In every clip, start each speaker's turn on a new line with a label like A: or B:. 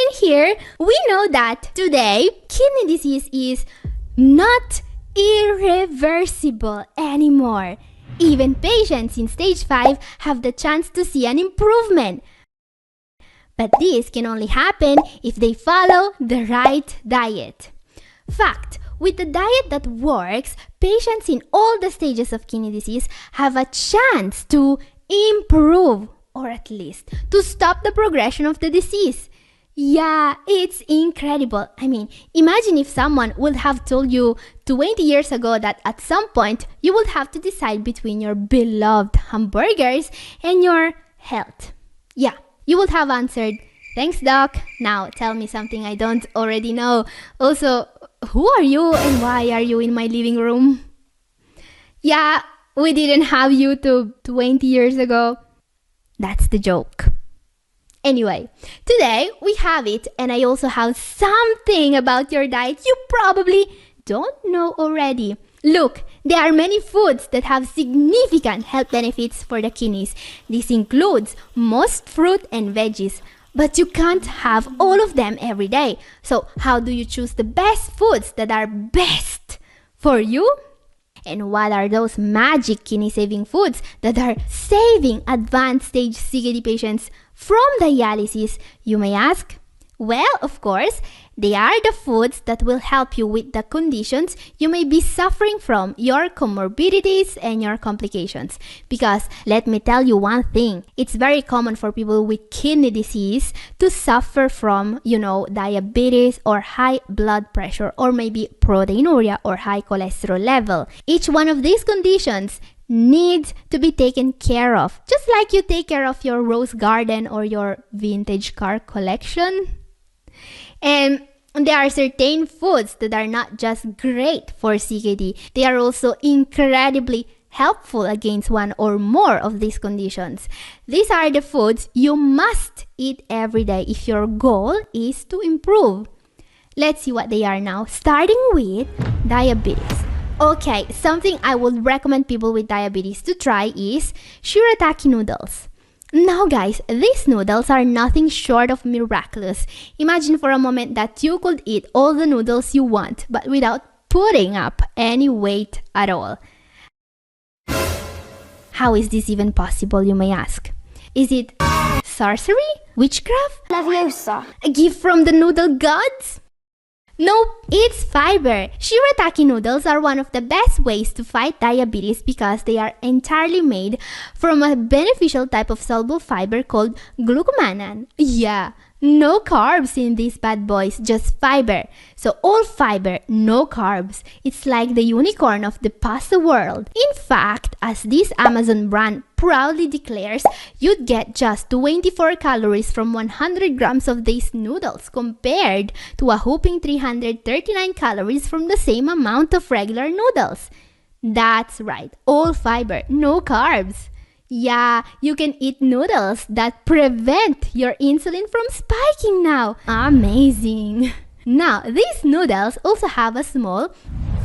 A: in here, we know that today kidney disease is not irreversible anymore. Even patients in stage 5 have the chance to see an improvement. But this can only happen if they follow the right diet. Fact, with a diet that works, patients in all the stages of kidney disease have a chance to improve, or at least to stop the progression of the disease. Yeah, it's incredible. I mean, imagine if someone would have told you 20 years ago that at some point you would have to decide between your beloved hamburgers and your health. Yeah, you would have answered, "Thanks, doc. Now tell me something I don't already know. Also, who are you and why are you in my living room?" Yeah, we didn't have YouTube 20 years ago. That's the joke. Anyway, today we have it, and I also have something about your diet you probably don't know already. Look, there are many foods that have significant health benefits for the kidneys. This includes most fruit and veggies, but you can't have all of them every day. So how do you choose the best foods that are best for you? And what are those magic kidney-saving foods that are saving advanced stage CKD patients from dialysis, you may ask? Well, of course, they are the foods that will help you with the conditions you may be suffering from, your comorbidities and your complications. Because let me tell you one thing, it's very common for people with kidney disease to suffer from, diabetes or high blood pressure or maybe proteinuria or high cholesterol level. Each one of these conditions needs to be taken care of, just like you take care of your rose garden or your vintage car collection. And there are certain foods that are not just great for CKD, they are also incredibly helpful against one or more of these conditions. These are the foods you must eat every day if your goal is to improve. Let's see what they are now, starting with diabetes. Okay, something I would recommend people with diabetes to try is shirataki noodles. Now guys, these noodles are nothing short of miraculous. Imagine for a moment that you could eat all the noodles you want, but without putting up any weight at all. How is this even possible, you may ask? Is it sorcery? Witchcraft?
B: Leviosa.
A: A gift from the noodle gods? Nope, it's fiber. Shirataki noodles are one of the best ways to fight diabetes because they are entirely made from a beneficial type of soluble fiber called glucomannan. Yeah, no carbs in these bad boys, just fiber. So all fiber, no carbs. It's like the unicorn of the pasta world. In fact, as this Amazon brand proudly declares, you'd get just 24 calories from 100 grams of these noodles compared to a whopping 339 calories from the same amount of regular noodles. That's right, all fiber, no carbs. Yeah, you can eat noodles that prevent your insulin from spiking now. Amazing! Now, these noodles also have a small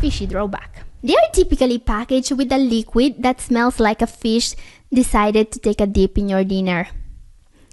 A: fishy drawback. They are typically packaged with a liquid that smells like a fish decided to take a dip in your dinner.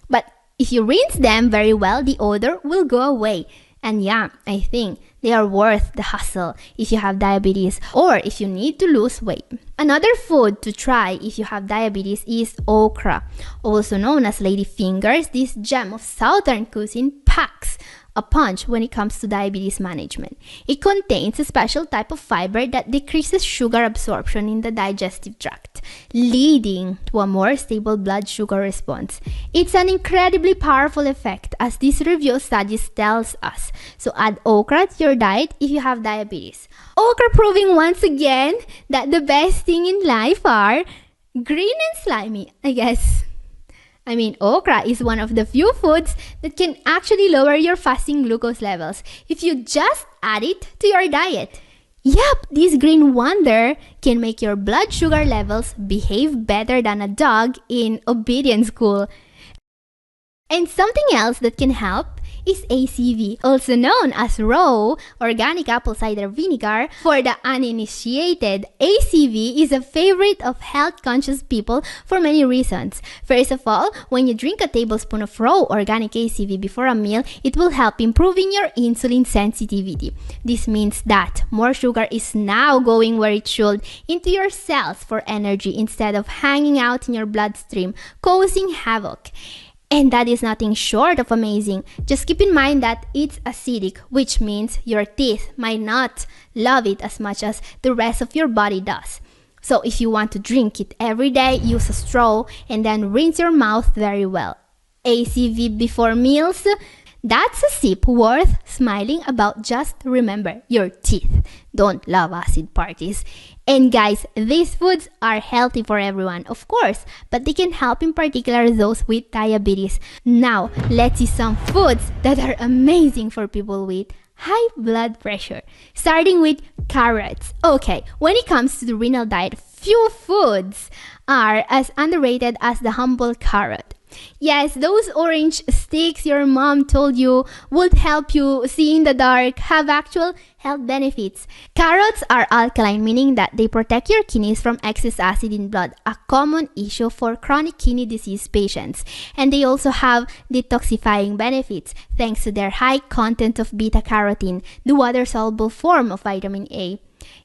A: But if you rinse them very well, the odor will go away. And yeah, I think they are worth the hassle if you have diabetes or if you need to lose weight. Another food to try if you have diabetes is okra. Also known as lady fingers, this gem of southern cuisine packs a punch when it comes to diabetes management. It contains a special type of fiber that decreases sugar absorption in the digestive tract, leading to a more stable blood sugar response. It's an incredibly powerful effect, as this review studies tells us. So add okra to your diet if you have diabetes. Okra proving once again that the best thing in life are green and slimy, I guess. I mean, okra is one of the few foods that can actually lower your fasting glucose levels if you just add it to your diet. Yep, this green wonder can make your blood sugar levels behave better than a dog in obedience school. And something else that can help is ACV, also known as raw organic apple cider vinegar. For the uninitiated, ACV is a favorite of health-conscious people for many reasons. First of all, when you drink a tablespoon of raw organic ACV before a meal, it will help improving your insulin sensitivity. This means that more sugar is now going where it should, into your cells for energy instead of hanging out in your bloodstream, causing havoc. And that is nothing short of amazing. Just keep in mind that it's acidic, which means your teeth might not love it as much as the rest of your body does. So if you want to drink it every day, use a straw and then rinse your mouth very well. ACV before meals? That's a sip worth smiling about. Just remember, your teeth don't love acid parties. And guys, these foods are healthy for everyone, of course, but they can help in particular those with diabetes. Now, let's see some foods that are amazing for people with high blood pressure. Starting with carrots. Okay, when it comes to the renal diet, few foods are as underrated as the humble carrot. Yes, those orange sticks your mom told you would help you see in the dark have actual health benefits. Carrots are alkaline, meaning that they protect your kidneys from excess acid in blood, a common issue for chronic kidney disease patients. And they also have detoxifying benefits thanks to their high content of beta-carotene, the water-soluble form of vitamin A.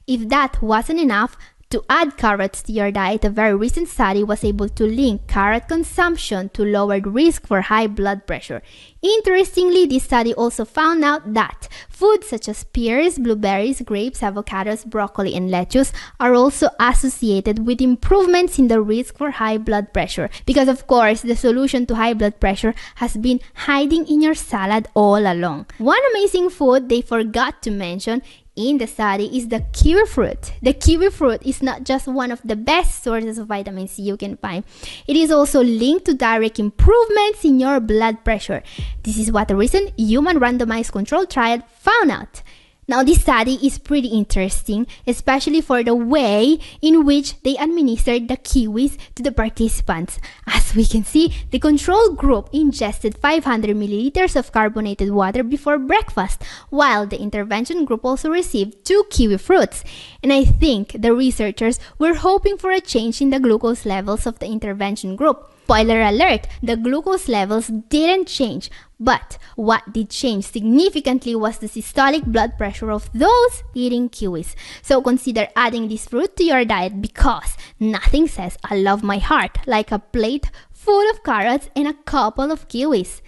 A: If that wasn't enough, to add carrots to your diet, a very recent study was able to link carrot consumption to lowered risk for high blood pressure. Interestingly, this study also found out that foods such as pears, blueberries, grapes, avocados, broccoli, and lettuce are also associated with improvements in the risk for high blood pressure. Because of course, the solution to high blood pressure has been hiding in your salad all along. One amazing food they forgot to mention in the study is the kiwi fruit. The kiwi fruit is not just one of the best sources of vitamin C you can find. It is also linked to direct improvements in your blood pressure. This is what a recent human randomized controlled trial found out. Now, this study is pretty interesting, especially for the way in which they administered the kiwis to the participants. As we can see, the control group ingested 500 milliliters of carbonated water before breakfast, while the intervention group also received 2 kiwi fruits. And I think the researchers were hoping for a change in the glucose levels of the intervention group. Spoiler alert, the glucose levels didn't change, but what did change significantly was the systolic blood pressure of those eating kiwis. So consider adding this fruit to your diet, because nothing says I love my heart like a plate full of carrots and a couple of kiwis.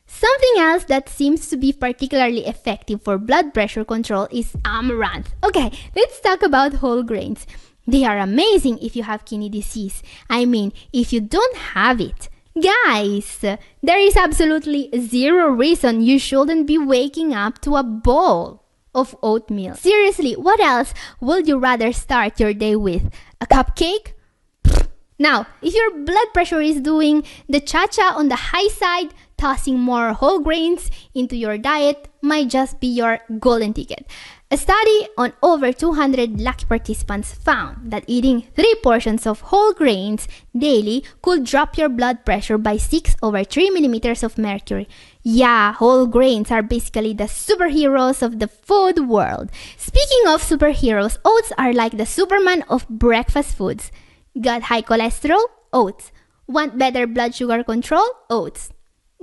A: Something else that seems to be particularly effective for blood pressure control is amaranth. Okay, let's talk about whole grains. They are amazing if you have kidney disease. I mean, if you don't have it. Guys, there is absolutely zero reason you shouldn't be waking up to a bowl of oatmeal. Seriously, what else would you rather start your day with? A cupcake? Now, if your blood pressure is doing the cha-cha on the high side, tossing more whole grains into your diet might just be your golden ticket. A study on over 200 lucky participants found that eating 3 portions of whole grains daily could drop your blood pressure by 6/3 millimeters of mercury. Yeah, whole grains are basically the superheroes of the food world. Speaking of superheroes, oats are like the Superman of breakfast foods. Got high cholesterol? Oats. Want better blood sugar control? Oats.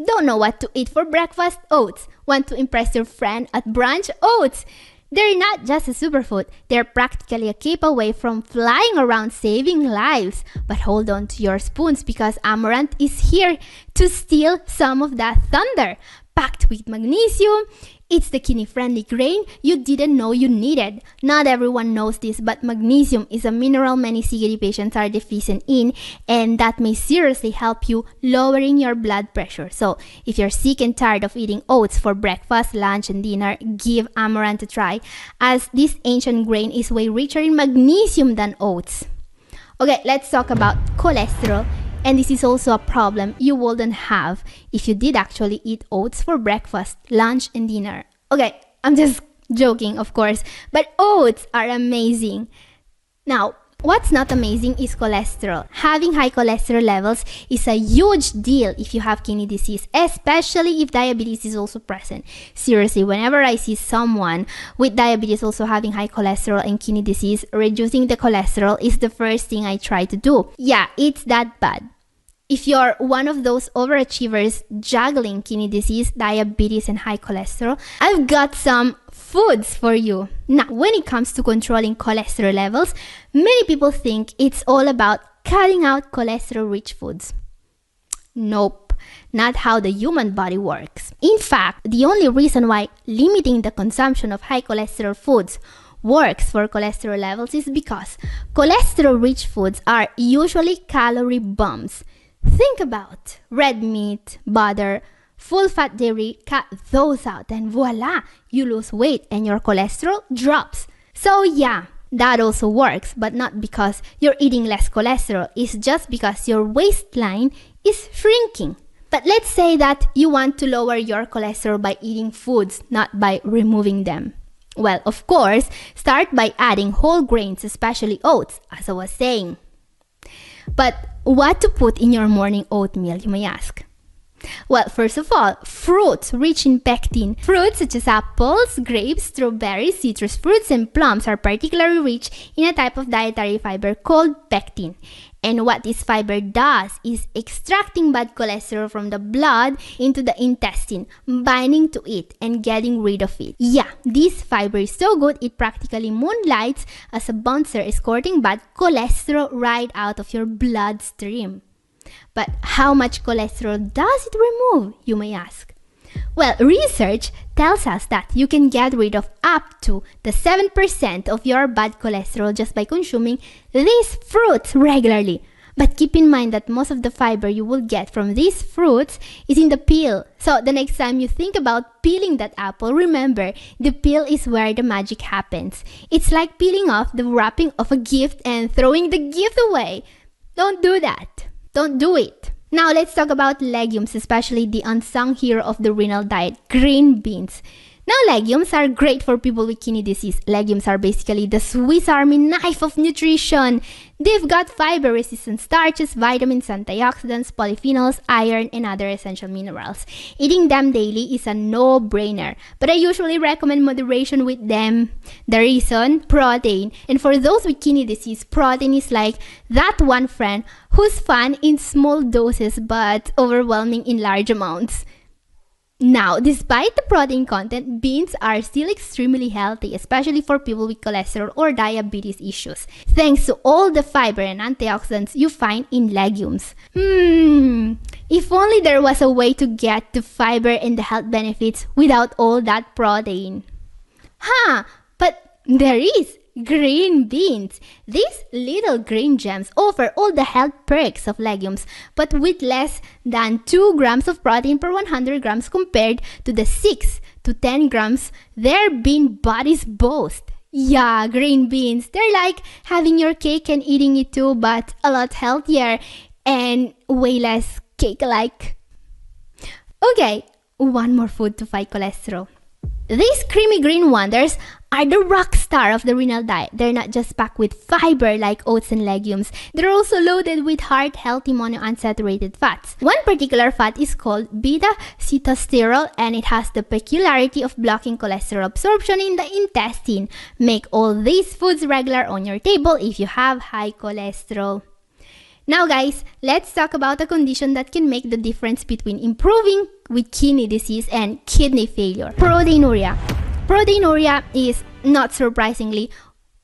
A: Don't know what to eat for breakfast? Oats. Want to impress your friend at brunch? Oats. They're not just a superfood, they're practically a cape away from flying around saving lives. But hold on to your spoons, because amaranth is here to steal some of that thunder. Packed with magnesium, it's the kidney-friendly grain you didn't know you needed. Not everyone knows this, but magnesium is a mineral many CKD patients are deficient in, and that may seriously help you lowering your blood pressure. So, if you're sick and tired of eating oats for breakfast, lunch, and dinner, give amaranth a try, as this ancient grain is way richer in magnesium than oats. Okay, let's talk about cholesterol. And this is also a problem you wouldn't have if you did actually eat oats for breakfast, lunch, and dinner. Okay, I'm just joking, of course, but oats are amazing. Now, What's not amazing is cholesterol. Having high cholesterol levels is a huge deal if you have kidney disease, especially if diabetes is also present. Seriously, whenever I see someone with diabetes also having high cholesterol and kidney disease, reducing the cholesterol is the first thing I try to do. Yeah, it's that bad. If you're one of those overachievers juggling kidney disease, diabetes, and high cholesterol, I've got some foods for you. Now, when it comes to controlling cholesterol levels, many people think it's all about cutting out cholesterol-rich foods. Nope, not how the human body works. In fact, the only reason why limiting the consumption of high cholesterol foods works for cholesterol levels is because cholesterol-rich foods are usually calorie bombs. Think about red meat, butter, full-fat dairy. Cut those out and voila, you lose weight and your cholesterol drops. So yeah, that also works, but not because you're eating less cholesterol. It's just because your waistline is shrinking. But let's say that you want to lower your cholesterol by eating foods, not by removing them. Well, of course, start by adding whole grains, especially oats, as I was saying. But what to put in your morning oatmeal, you may ask? Well, first of all, fruits rich in pectin. Fruits such as apples, grapes, strawberries, citrus fruits, and plums are particularly rich in a type of dietary fiber called pectin. And what this fiber does is extracting bad cholesterol from the blood into the intestine, binding to it and getting rid of it. Yeah, this fiber is so good it practically moonlights as a bouncer escorting bad cholesterol right out of your bloodstream. But how much cholesterol does it remove, you may ask? Well, research tells us that you can get rid of up to the 7% of your bad cholesterol just by consuming these fruits regularly. But keep in mind that most of the fiber you will get from these fruits is in the peel. So the next time you think about peeling that apple, remember, the peel is where the magic happens. It's like peeling off the wrapping of a gift and throwing the gift away. Don't do that. Don't do it. Now let's talk about legumes, especially the unsung hero of the renal diet, green beans. Now legumes are great for people with kidney disease. Legumes are basically the Swiss Army knife of nutrition. They've got fiber-resistant starches, vitamins, antioxidants, polyphenols, iron, and other essential minerals. Eating them daily is a no-brainer, but I usually recommend moderation with them. The reason? Protein. And for those with kidney disease, protein is like that one friend who's fun in small doses but overwhelming in large amounts. Now, despite the protein content, beans are still extremely healthy, especially for people with cholesterol or diabetes issues, thanks to all the fiber and antioxidants you find in legumes. If only there was a way to get the fiber and the health benefits without all that protein. But there is! Green beans. These little green gems offer all the health perks of legumes, but with less than 2 grams of protein per 100 grams compared to the 6 to 10 grams their bean bodies boast. Yeah, green beans. They're like having your cake and eating it too, but a lot healthier and way less cake-like. Okay, one more food to fight cholesterol. These creamy green wonders are the rock star of the renal diet. They're not just packed with fiber like oats and legumes. They're also loaded with heart-healthy monounsaturated fats. One particular fat is called beta-sitosterol, and it has the peculiarity of blocking cholesterol absorption in the intestine. Make all these foods regular on your table if you have high cholesterol. Now guys, let's talk about a condition that can make the difference between improving with kidney disease and kidney failure. Proteinuria. Proteinuria is, not surprisingly,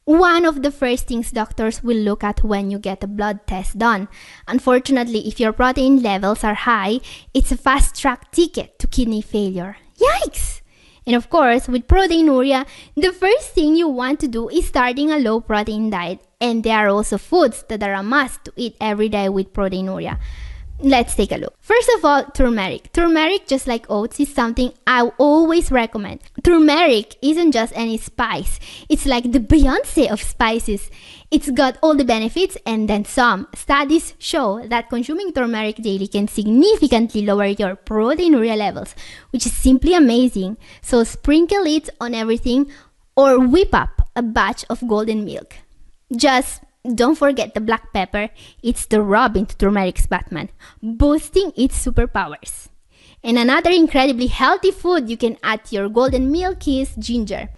A: one of the first things doctors will look at when you get a blood test done. Unfortunately, if your protein levels are high, it's a fast-track ticket to kidney failure. Yikes! And of course, with proteinuria, the first thing you want to do is starting a low-protein diet. And there are also foods that are a must to eat every day with proteinuria. Let's take a look. First of all, turmeric. Turmeric, just like oats, is something I always recommend. Turmeric isn't just any spice. It's like the Beyonce of spices. It's got all the benefits and then some. Studies show that consuming turmeric daily can significantly lower your proteinuria levels, which is simply amazing. So sprinkle it on everything or whip up a batch of golden milk. Just Don't forget the black pepper. It's the Robin to turmeric's Batman, boosting its superpowers. And another incredibly healthy food you can add to your golden milk is ginger.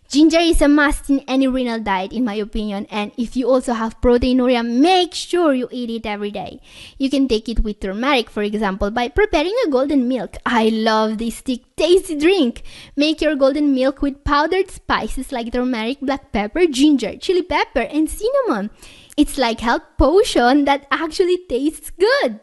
A: Ginger is a must in any renal diet, in my opinion, and if you also have proteinuria, make sure you eat it every day. You can take it with turmeric, for example, by preparing a golden milk. I love this thick, tasty drink. Make your golden milk with powdered spices like turmeric, black pepper, ginger, chili pepper, and cinnamon. It's like health potion that actually tastes good.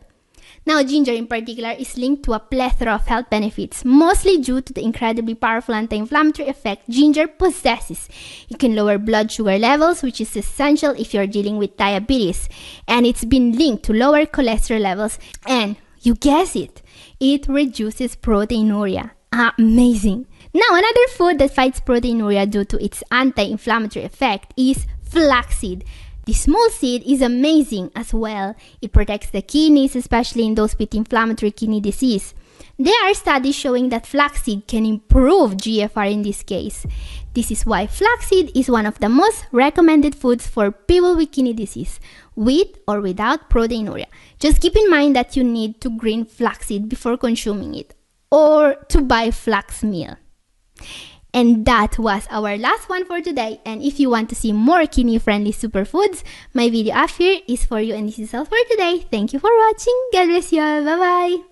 A: Now, ginger in particular is linked to a plethora of health benefits, mostly due to the incredibly powerful anti-inflammatory effect ginger possesses. It can lower blood sugar levels, which is essential if you're dealing with diabetes, and it's been linked to lower cholesterol levels, and you guess it, it reduces proteinuria. Amazing! Now, another food that fights proteinuria due to its anti-inflammatory effect is flaxseed. The small seed is amazing as well. It protects the kidneys, especially in those with inflammatory kidney disease. There are studies showing that flaxseed can improve GFR in this case. This is why flaxseed is one of the most recommended foods for people with kidney disease, with or without proteinuria. Just keep in mind that you need to green flaxseed before consuming it, or to buy flax meal. And that was our last one for today. And if you want to see more kidney-friendly superfoods, my video up here is for you. And this is all for today. Thank you for watching. God bless you all. Bye-bye.